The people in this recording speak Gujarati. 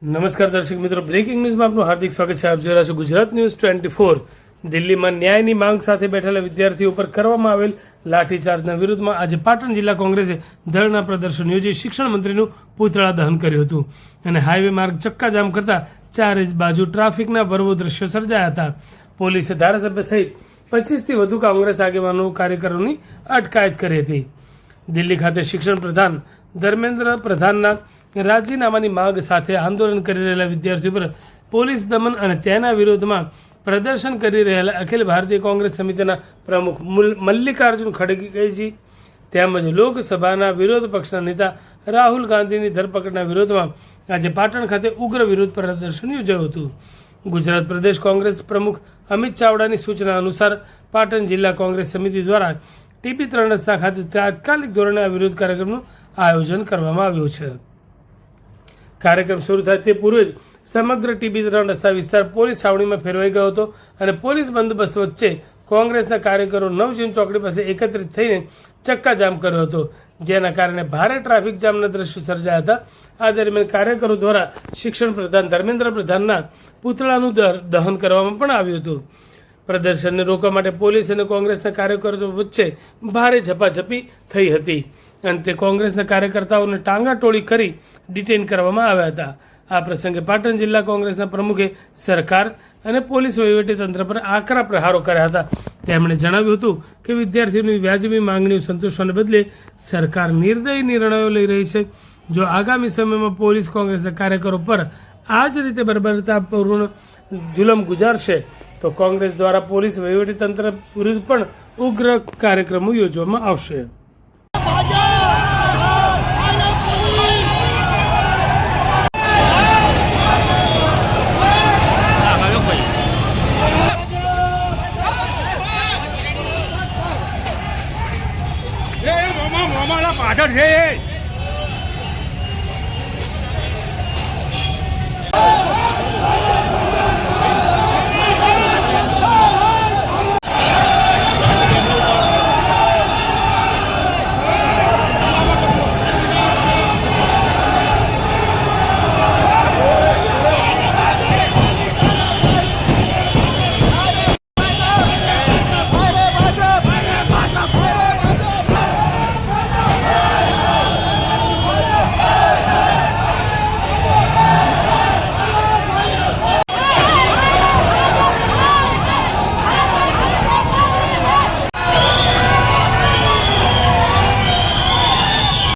નમસ્કાર દર્શક મિત્રો, બ્રેકિંગ ન્યૂઝમાં આપનું હાર્દિક સ્વાગત છે. આપ જોઈ રહ્યા છો ગુજરાત ન્યૂઝ 24. દિલ્હીમાં ન્યાયની માંગ સાથે બેઠેલા વિદ્યાર્થીઓ પર કરવામાં આવેલ લાઠીચાર્જના વિરોધમાં આજે પાટણ જિલ્લા કોંગ્રેસે ધરણા પ્રદર્શન યોજી શિક્ષણ મંત્રીનું પૂતળા દહન કર્યું હતું અને હાઈવે માર્ગ ચક્કાજામ કરતા ચારે બાજુ ટ્રાફિકના વરવો દ્રશ્યો સર્જાયા હતા. પોલીસે ધારાસભ્ય સહિત 25થી વધુ કોંગ્રેસ આગેવાનો કાર્યકરોની અટકાયત કરી હતી. દિલ્હી ખાતે શિક્ષણ પ્રધાન ધર્મેન્દ્ર પ્રધાનના રાજીનામાની માંગ સાથે આંદોલન કરી રહેલા વિદ્યાર્થીઓ પર પોલીસ દમન અને તેના વિરોધમાં પ્રદર્શન કરી રહેલા અખિલ ભારતીય કોંગ્રેસ સમિતિના પ્રમુખ મલ્લિકાર્જુન ખડગેજી તેમજ લોકસભાના વિરોધ પક્ષના નેતા રાહુલ ગાંધીની ધરપકડના વિરોધમાં આજે પાટણ ખાતે ઉગ્ર વિરોધ પ્રદર્શન યોજાયું હતું. ગુજરાત પ્રદેશ કોંગ્રેસ પ્રમુખ અમિત ચાવડાની સૂચના અનુસાર પાટણ જિલ્લા કોંગ્રેસ સમિતિ દ્વારા ટીપી 3 રસ્તા ખાતે તાત્કાલિક ધોરણે આ વિરોધ કાર્યક્રમનું આયોજન કરવામાં આવ્યું છે. કાર્યક્રમ શરૂ થાય તે પૂર્વે જ સમગ્ર ટીબી 3 રસ્તા વિસ્તાર પોલીસ છાવણીમાં ફેરવાઈ ગયો હતો અને પોલીસ બંદોબસ્ત વચ્ચે કોંગ્રેસના કાર્યકરો નવજીવન ચોકડી પાસે એકત્રિત થઈને ચક્કાજામ કર્યો હતો, જેના કારણે ભારે ટ્રાફિક જામના દ્રશ્યો સર્જાયા હતા. આ દરમિયાન કાર્યકરો દ્વારા શિક્ષણ પ્રધાન ધર્મેન્દ્ર પ્રધાનના પૂતળાનું દહન કરવામાં પણ આવ્યું હતું. પ્રદર્શનને રોકવા માટે પોલીસ અને કોંગ્રેસના કાર્યકરો વચ્ચે ભારે ઝપાઝપી થઈ હતી. અંતે કોંગ્રેસના કાર્યકર્તાઓને ટાંગાટોળી કરી ડિટેન કરવામાં આવ્યા હતા. આ પ્રસંગે પાટણ જિલ્લા કોંગ્રેસના પ્રમુખે સરકાર અને પોલીસ વહીવટીતંત્ર પર આકરા પ્રહારો કર્યા હતા. તેમણે જણાવ્યું હતું કે વિદ્યાર્થીઓની વ્યાજબી માંગણીઓ સંતોષવાને બદલે સરકાર નિર્દયી નિર્ણયો લઈ રહી છે. જો આગામી સમયમાં પોલીસ કોંગ્રેસના કાર્યકરો પર આ જ રીતે બર્બરતાપૂર્ણ જુલમ ગુજારશે તો કોંગ્રેસ દ્વારા પોલીસ વહીવટીતંત્ર વિરુદ્ધ પણ ઉગ્ર કાર્યક્રમો યોજવામાં આવશે. પાછળ છે